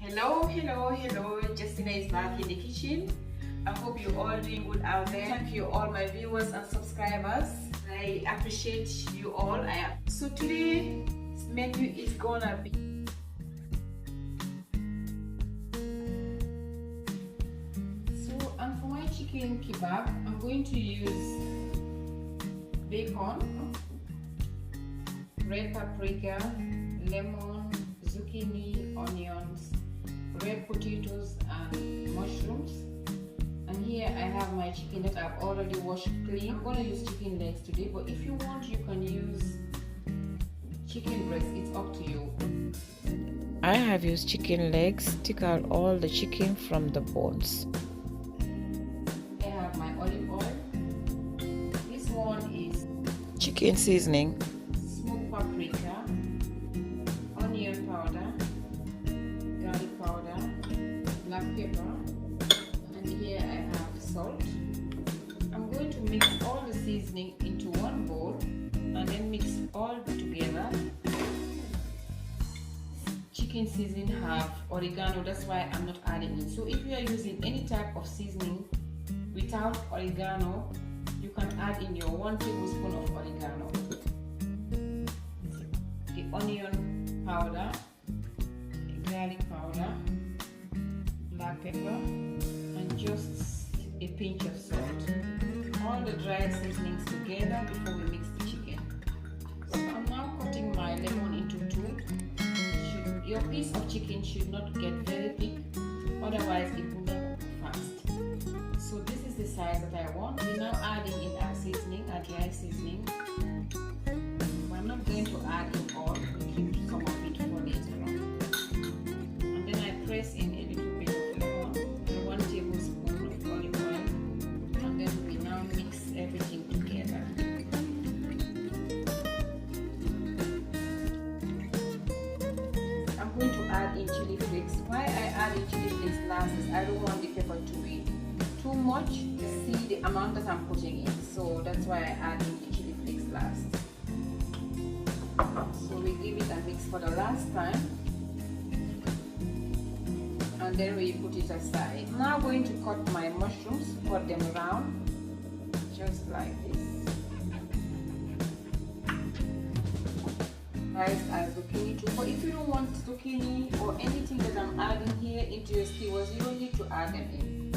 Hello, Jestina is back in the kitchen. I hope you all doing good out there. Thank you all my viewers and subscribers. I appreciate you all. So today's menu is gonna be and for my chicken kebab, I'm going to use bacon, red paprika, lemon, zucchini, onions, red potatoes and mushrooms. And here I have my chicken that I've already washed clean. I'm going to use chicken legs today, but if you want you can use chicken breast, it's up to you. I have used chicken legs, take out all the chicken from the bones. I have my olive oil. This one is chicken seasoning, smoked paprika, onion powder, garlic powder, black pepper, and here I have salt. I'm going to mix all the seasoning into one bowl and then mix all together. Chicken seasoning have oregano, that's why I'm not adding it. So if you are using any type of seasoning without oregano, you can add in your 1 tablespoon of oregano. The onion powder, garlic powder, black pepper, and just a pinch of salt. All the dry seasonings together before we mix the chicken. So I'm now cutting my lemon into two. Your piece of chicken should not get very thick, otherwise it will not cook fast. So this is the size that I want. We're now adding in our seasoning, our dry seasoning. We're not going to add in all, we'll keep some of it for later on. And then I press in a little bit of lemon and 1 tablespoon of olive oil, and then we now mix everything together. I'm going to add in chili flakes. Why I add in chili flakes last is I don't want the pepper to be too much to see the amount that I'm putting in. So that's why I add in the chili flakes last. So we give it a mix for the last time. And then we put it aside. I'm now going to cut my mushrooms, cut them round, just like this. Guys, add zucchini too, but if you don't want zucchini or anything that I'm adding here into your skewers, you don't need to add them in.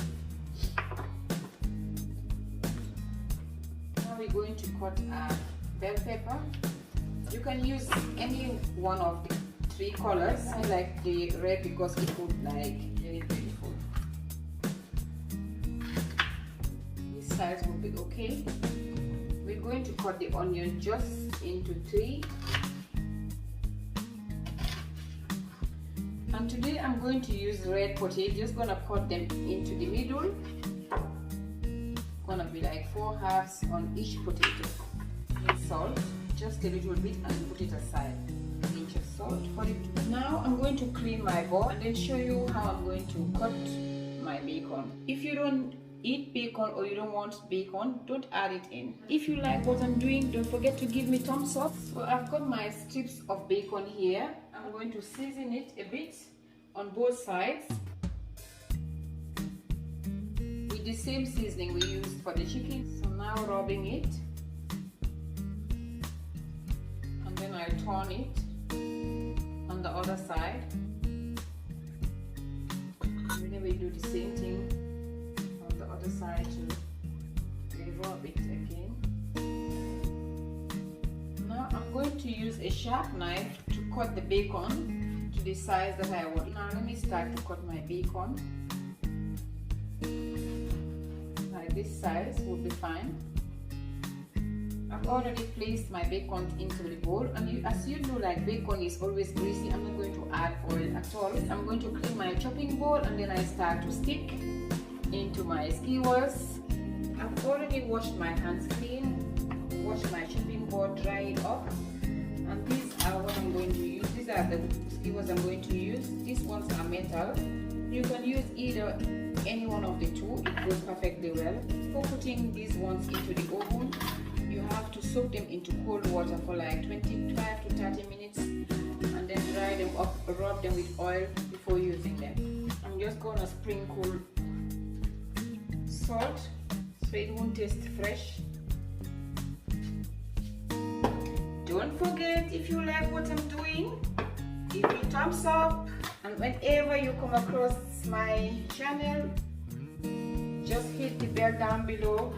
Now we're going to cut a bell pepper. You can use any one of the 3 colors. I like the red because it would like very beautiful. This size will be okay. We're going to cut the onion just into 3. And today I'm going to use red potatoes. Just gonna cut them into the middle. Gonna be like 4 halves on each potato. And salt, just a little bit, and put it aside. A pinch of salt for it. Now I'm going to clean my bowl and then show you how I'm going to cut my bacon. If you don't eat bacon or you don't want bacon, don't add it in. If you like what I'm doing, don't forget to give me thumbs up. So I've got my strips of bacon here. I'm going to season it a bit on both sides with the same seasoning we used for the chicken. So now rubbing it, and then I turn it on the other side. And then we do the same thing on the other side too. We rub it again. Now I'm going to use a sharp knife to cut the bacon to the size that I want. Now let me start to cut my bacon. Like this size will be fine. I've already placed my bacon into the bowl, and as you know, like bacon is always greasy. I'm not going to add oil at all. I'm going to clean my chopping bowl and then I start to stick into my skewers. I've already washed my hands clean, washed my chopping board, dry it up, and these are what I'm going to use. These are the skewers I'm going to use. These ones are metal. You can use either any one of the 2. It goes perfectly well. For putting these ones into the oven, you have to soak them into cold water for like 25 to 30 minutes and then dry them up, rub them with oil before using them. just gonna sprinkle salt so it won't taste fresh. Don't forget, if you like what I'm doing, give me thumbs up, and whenever you come across my channel, just hit the bell down below,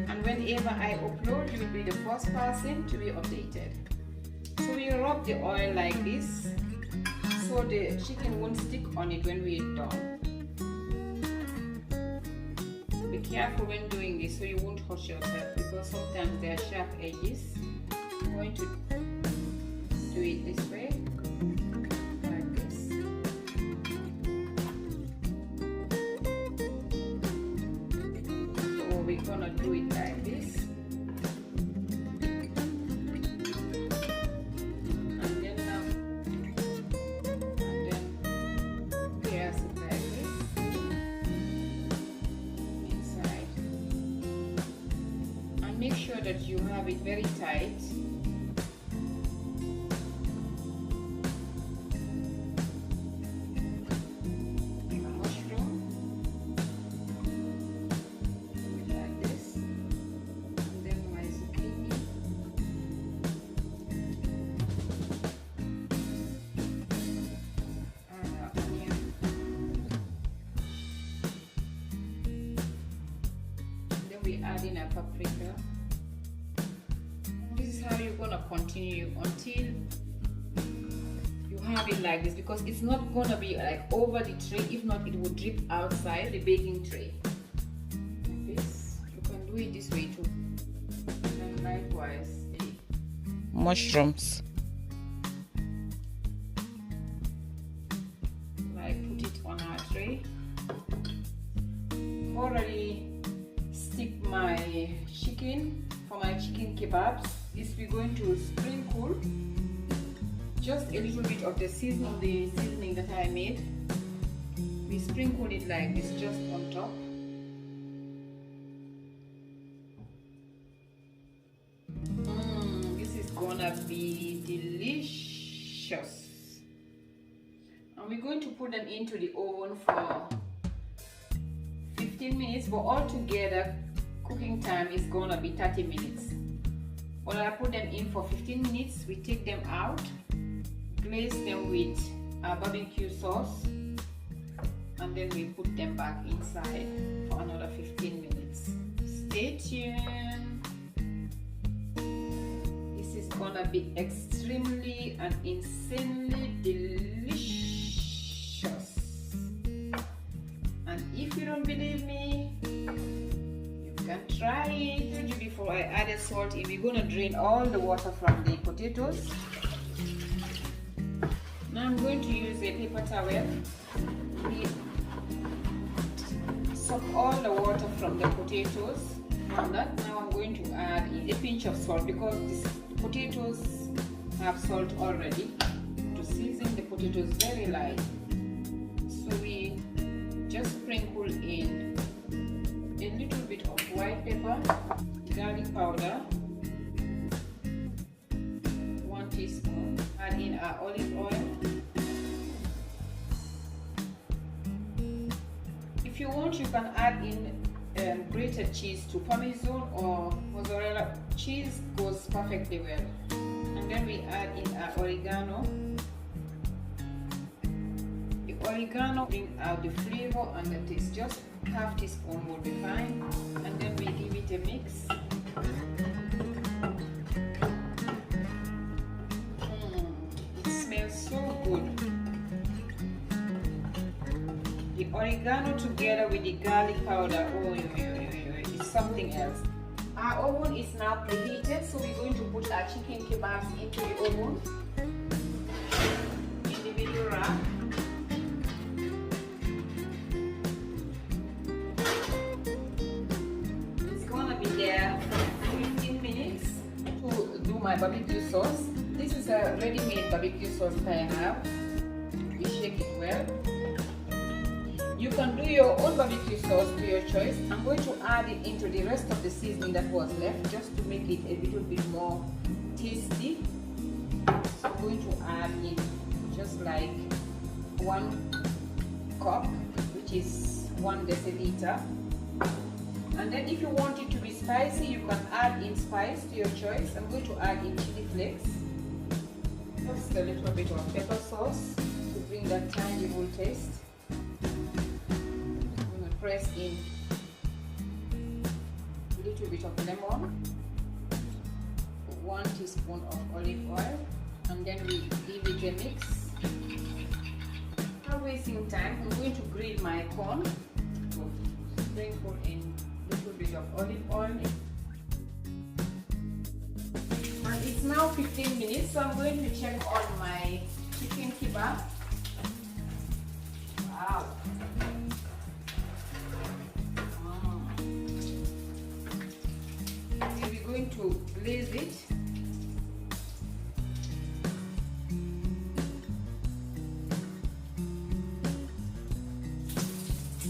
and whenever I upload, you will be the first person to be updated. So we rub the oil like this so the chicken won't stick on it when we're done. Be careful when doing this so you won't hurt yourself, because sometimes there are sharp edges. I'm going to do it this way, like this. So we're gonna do it like this. Make sure that you have it very tight. Mushroom like this, and then my zucchini, and onion, and then we add in a paprika. This is how you're gonna continue until you have it like this, because it's not gonna be like over the tray. If not, it will drip outside the baking tray. Like this. You can do it this way too. And likewise, mushrooms. Like put it on our tray. Already stick my chicken for my chicken kebabs. Is we're going to sprinkle just a little bit of the seasoning that I made. We sprinkle it like this, just on top. This is gonna be delicious. And we're going to put them into the oven for 15 minutes, but altogether cooking time is gonna be 30 minutes. When I put them in for 15 minutes, we take them out, glaze them with barbecue sauce, and then we put them back inside for another 15 minutes. Stay tuned. This is gonna be extremely and insanely delicious. And if you don't believe me, can try it. Told you before, I added salt in. We're gonna drain all the water from the potatoes. Now I'm going to use a paper towel. We suck all the water from the potatoes. On that, now I'm going to add in a pinch of salt, because these potatoes have salt already, to season the potatoes very light. So we just sprinkle in a little bit of white pepper, garlic powder, 1 teaspoon, add in our olive oil. If you want, you can add in grated cheese to Parmesan or mozzarella. Cheese goes perfectly well. And then we add in our oregano. The oregano brings out the flavor and the taste. Just half teaspoon will be fine, and then we give it a mix. It smells so good. The oregano together with the garlic powder, it's something else. Our oven is now preheated, so we're going to put our chicken kebabs into the oven in the middle rack. There for 15 minutes to do my barbecue sauce. This is a ready-made barbecue sauce that I have. We shake it well. You can do your own barbecue sauce to your choice. I'm going to add it into the rest of the seasoning that was left, just to make it a little bit more tasty. So I'm going to add in just like 1 cup, which is 1 deciliter. And then if you want it to be spicy, you can add in spice to your choice. I'm going to add in chili flakes, just a little bit of pepper sauce to bring that tangible taste. I'm going to press in a little bit of lemon, 1 teaspoon of olive oil, and then we give it a mix. Not wasting time, I'm going to grill my corn. So sprinkle in a little bit of olive oil. And it's now 15 minutes, so I'm going to check on my chicken kebab. Wow. We're going to glaze it.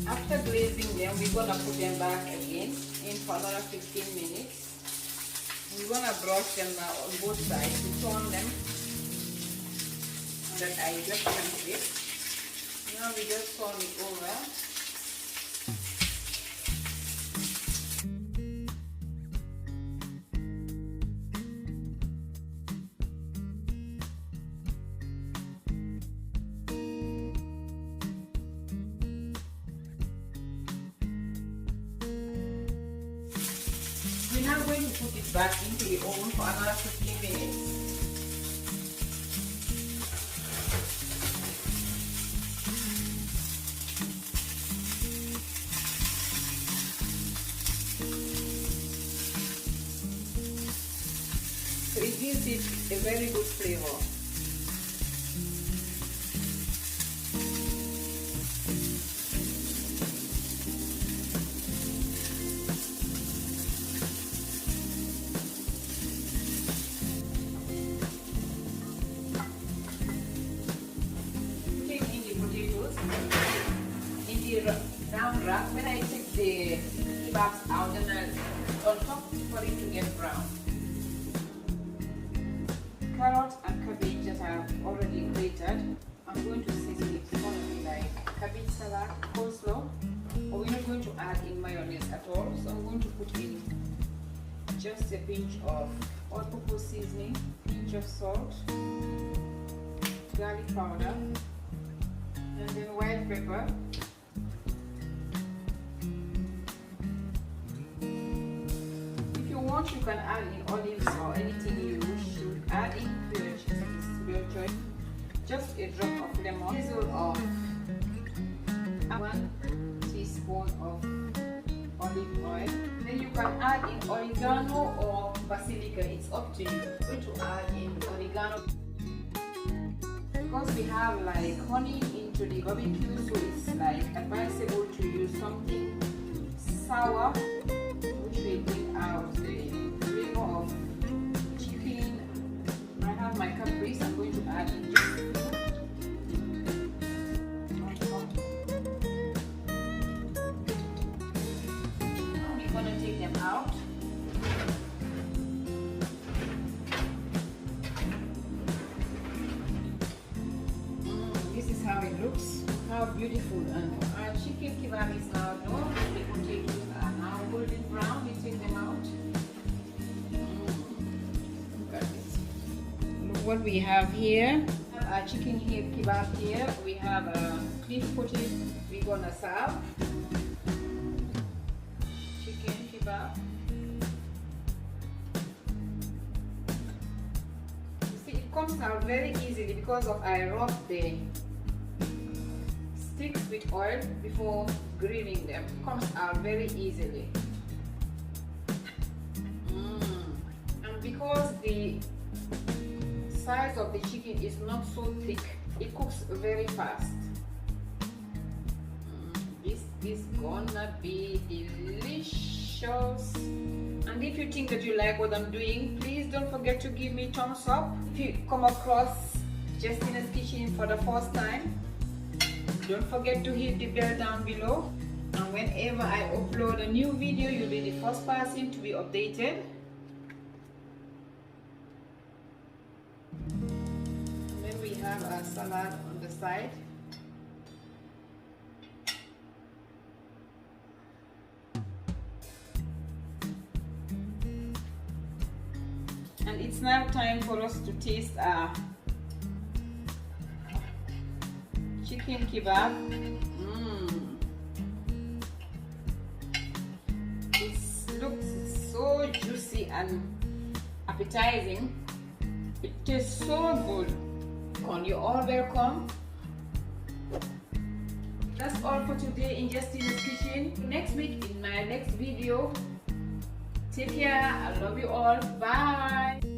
After glazing them, we're gonna put them back again in for another 15 minutes. We're gonna brush them now on both sides to turn them so that I just turned it. Now we just turn it over. We're now going to put it back into the oven for another 15 minutes. So it gives it a very good flavor. Brown wrap. When I take the kebabs out, then I'll on top for it to get brown. Carrot and cabbage that I've already grated, I'm going to season it. It's going to be like cabbage salad, coleslaw, but we're not going to add in mayonnaise at all. So I'm going to put in just a pinch of all-purpose seasoning, pinch of salt, garlic powder, and then white pepper. You can add in olives or anything you wish to add in to your choice. Just a drop of lemon, drizzle of 1 teaspoon of olive oil. Then you can add in oregano or basilica. It's up to you. I'm going to add in oregano because we have like honey into the barbecue, so it's like advisable to use something sour, which will bring out the flavor of chicken. I have my Capris. I'm going to add in just we're going to take them out. This is how it looks. How beautiful. And our chicken kebab is now done. The potatoes are now golden brown. We take them out. Look at this. Look what we have here. We have our chicken kebab here. We have a beef potato. We're gonna serve chicken kebab. You see, it comes out very easily because of I rub the sticks with oil before grilling them. It comes out very easily. And because the size of the chicken is not so thick, it cooks very fast. This is gonna be delicious. And if you think that you like what I'm doing, please don't forget to give me thumbs up. If you come across Jestina's Kitchen for the first time, don't forget to hit the bell down below, and whenever I upload a new video, you'll be the first person to be updated. And then we have our salad on the side. It's now time for us to taste our chicken kebab. It looks so juicy and appetizing. It tastes so good. You're all welcome. That's all for today in Jestina's kitchen. Next week in my next video. Take care. I love you all. Bye.